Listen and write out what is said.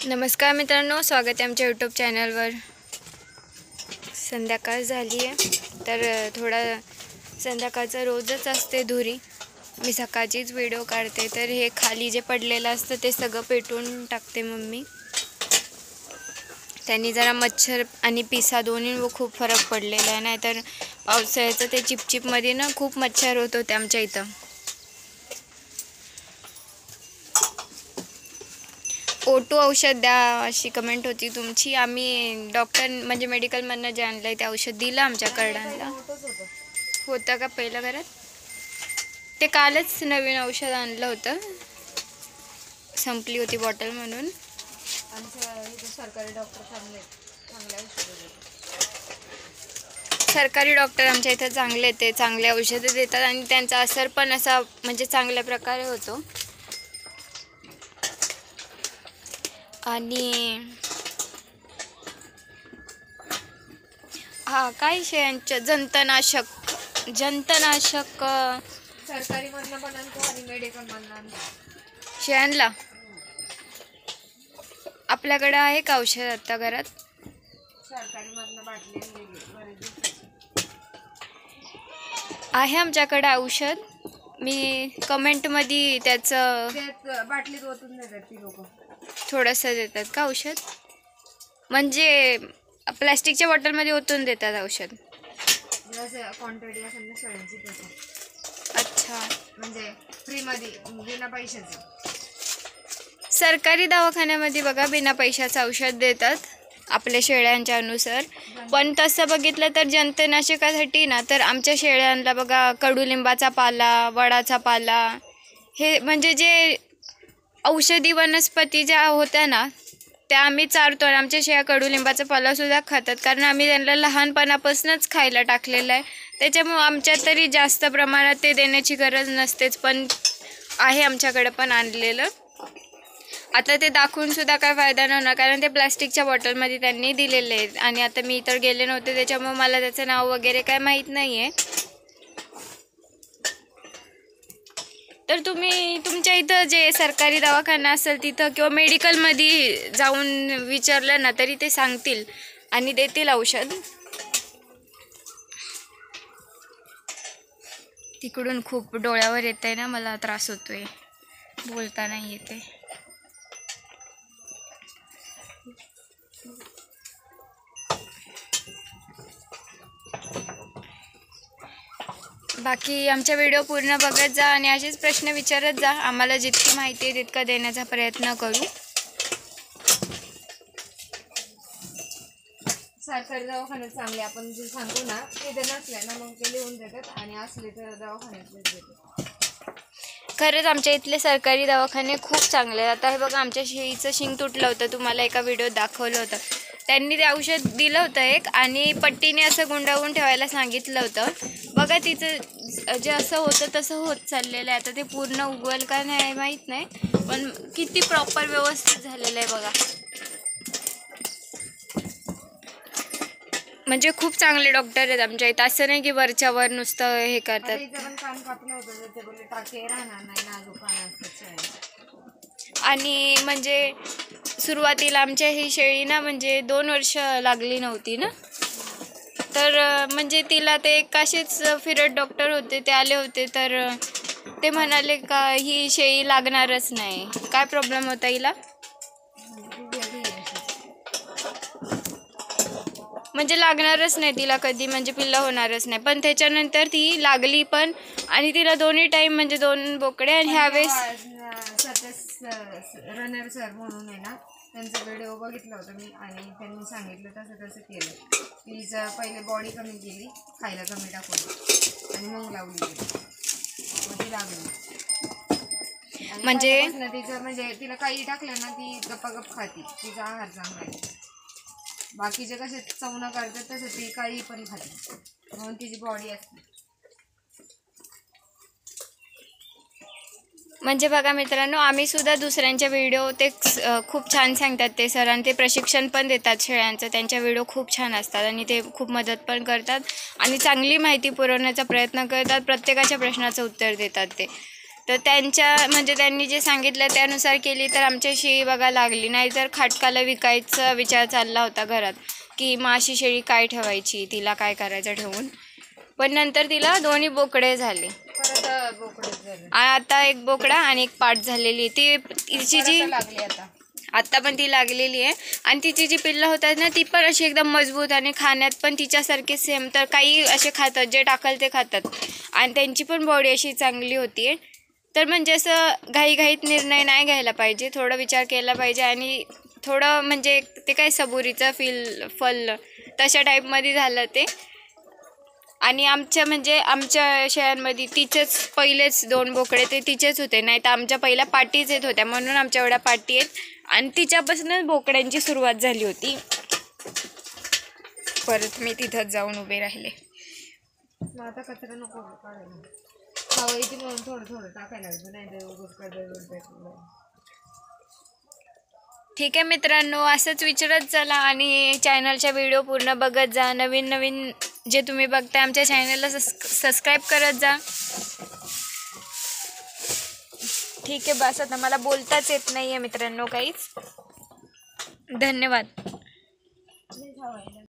नमस्कार मित्रांनो, स्वागत आहे आमच्या यूट्यूब चॅनलवर। संध्याकाळ झाली आहे तर थोडा संध्याकाळचं रोजच असते धुरी। मी सकाळचीच व्हिडिओ काढते तर हे खाली जे पडलेलं असतं ते सगळं पेटवून टाकते मम्मी। त्यांनी जरा मच्छर आणि पिसा दोन्ही खूप फरक पडलेला आहे, नाहीतर पावसाळ्याचं ते चिपचिपमध्ये ना खूप मच्छर होत होते आमच्या इथं। O2 औषध द्या अशी कमेंट होती तुमची। आम्ही डॉक्टर म्हणजे मेडिकलमधनं जे आणलं ते औषध दिलं आमच्या कर्डांना। होतं का पहिलं घरात? ते कालच नवीन औषध आणलं होतं, संपली होती बॉटल म्हणून। सरकारी डॉक्टर आमच्या इथं चांगले, ते चांगले औषधं देतात आणि त्यांचा असर पण असा म्हणजे चांगल्या प्रकारे होतो। आणि हा काय शेणाचं जंतनाशक सरकारी मधनं पण आणतो आणि मेडिकल मधनं आणतो। शेणला आपल्याकडे आहे का औषध आता घरात? सरकारी मधनं बाटली आहे आमच्याकडे औषध। मी कमेंटमध्ये त्याचं बाटलीत ओतून देतात ती लोक, थोडंसं देतात का औषध? म्हणजे प्लॅस्टिकच्या बॉटलमध्ये ओतून देतात औषध? जसं क्वांटिटी असेल ना शेळ्यांची तसं। अच्छा, म्हणजे फ्रीमध्ये बिना पैशाचं। सरकारी दवाखान्यामध्ये बघा बिना पैशाचं औषध देतात आपल्या शेळ्यांच्या अनुसार। पण तसं बघितलं तर जंतनाशकासाठी ना तर आमच्या शेळ्यांना बघा कडुलिंबाचा पाला, वडाचा पाला, हे म्हणजे जे औषधी वनस्पती ज्या होत्या ना त्या आम्ही चारतो। आणि आमच्या शेळ्या कडुलिंबाचा पालासुद्धा खातात, कारण आम्ही त्यांना लहानपणापासूनच खायला टाकलेलं आहे। त्याच्यामुळं आमच्या तरी जास्त प्रमाणात ते देण्याची गरज नसतेच, पण आहे आमच्याकडे पण आणलेलं। आता ते दाखवून सुद्धा काय फायदा नव्हता, कारण ते प्लास्टिकच्या बॉटलमध्ये त्यांनी दिलेले आहेत। आणि आता मी इतर गेले नव्हते त्याच्यामुळे मला त्याचं नाव वगैरे काय माहीत नाही आहे। तर तुम्ही तुमच्या इथं जे सरकारी दवाखाना असेल तिथं किंवा मेडिकलमध्ये जाऊन विचारलं ना तरी ते सांगतील आणि देतील औषध। तिकडून खूप डोळ्यावर येत आहे ना, मला त्रास होतोय, बोलता नाही येते। बाकी आमचा व्हिडिओ पूर्ण बघत जा आणि असेच प्रश्न विचारत जा। आम्हाला जितकी माहिती आहे तितका देण्याचा प्रयत्न करू। सरकारी दवाखान्यात चांगले आपण जे सांगू ना ते नसले ना मग ते लिहून देतात, आणि असले तर दवाखान्यातलेच देतात। खरंच आमच्या इथले सरकारी दवाखाने खूप चांगले आहेत। आता हे बघा आमच्या शेळीचं शिंग तुटलं होतं, तुम्हाला एका व्हिडिओत दाखवलं होतं। त्यांनी ते औषध दिलं होतं एक, आणि पट्टीने असं गुंडाळून ठेवायला सांगितलं होतं। बघा तिचं जे असं होतं तसं होत चाललेलं आहे। आता ते पूर्ण उगवल का नाही माहीत नाही, पण किती प्रॉपर व्यवस्थित झालेलं आहे बघा। म्हणजे खूप चांगले डॉक्टर आहेत आमच्या इथं, असं नाही की वरच्यावर नुसतं हे करतात। पण काम कापलं होतं ते बोलले टाके राहणार नाही, नाजूक पानं असतात। आणि म्हणजे सुरुवातीला आमच्या ही शेळी ना म्हणजे 2 वर्ष लागली नव्हती ना, तर म्हणजे तिला ते कसेच फिरत डॉक्टर होते ते आले होते, तर ते म्हणाले का ही शेळी लागणारच नाही। काय प्रॉब्लेम होता हिला? म्हणजे लागणारच नाही तिला कधी, म्हणजे पिल्लं होणारच नाही। पण त्याच्यानंतर ती लागली पण, आणि तिला दोन्ही टाईम म्हणजे 2 बोकडे। आणि ह्यावेळेस रनर सर म्हणून आहे ना, त्यांचा व्हिडिओ बघितला होता मी, आणि त्यांनी सांगितलं तसं केलं। तिचं पहिले बॉडी कमी केली, खायला कमी टाकून, आणि मग लावली मग ती लागली। म्हणजे तिचं म्हणजे तिला काही टाकलं ना ती गप्पागप खाती, तिचा आहार चांगला आहे। बाकीचे कसे चवणं करतात तसं ती काही पण खाते, म्हणून तिची बॉडी असते। म्हणजे बघा मित्रांनो, आम्ही सुद्धा दुसऱ्यांच्या व्हिडिओ ते खूप छान सांगतात ते सर, आणि ते प्रशिक्षण पण देतात शेळ्यांचं। त्यांच्या व्हिडिओ खूप छान असतात आणि ते खूप मदत पण करतात आणि चांगली माहिती पुरवण्याचा प्रयत्न करतात। प्रत्येकाच्या प्रश्नाचं उत्तर देतात ते। तर म्हणजे त्यांनी जे सांगितलं त्यानुसार केली तर आमच्या शेळी बघा लागली. नाहीतर खाटकाला विकायचा विचार चालला होता घरात की मग अशी शेळी काय ठेवायची, तिला काय करायचं ठेवून. पण नंतर तिला 2 बोकडे झाले. परत बोकडच झालं. आता 1 बोकडा आणि 1 पाट झालेली. तिची जी लागली आता पण ती लागलेली आहे. आणि तिची जी पिल्लं होतात ना ती पण अशी एकदम मजबूत आणि खाण्यात पण तिच्यासारखे सेम. तर काही असे खातात, जे टाकल ते खातात. आणि त्यांची पण बॉडी अशी चांगली होती आहे. तर म्हणजे असं घाईघाईत निर्णय नाही घ्यायला पाहिजे, थोडा विचार केला पाहिजे. आणि थोडं म्हणजे ते काय सबुरीचं फल तशा टाईपमध्ये झालं ते. आणि आमच्या शेळ्यांमध्ये तिचेच पहिलेच 2 बोकडे ते तिचेच होते. नाही तर आमच्या पहिल्या पाटीच येत होत्या, म्हणून आमच्या एवढ्या पाटी आहेत. आणि तिच्यापासूनच बोकड्यांची सुरुवात झाली होती. परत मी तिथंच जाऊन उभे राहिले. मग आता कचरा नको काढायला, हवाईची म्हणून थोडं थोडं टाकायला लागतं, नाही तर ठीक आहे मित्रांनो, असंच विचारत चला आणि चॅनलच्या व्हिडिओ पूर्ण बघत जा. नवीन नवीन जे तुम्ही बघताय आमच्या चॅनलला सबस्क्राईब करत जा. ठीक आहे, बस आता मला बोलताच येत नाही आहे मित्रांनो काहीच. धन्यवाद.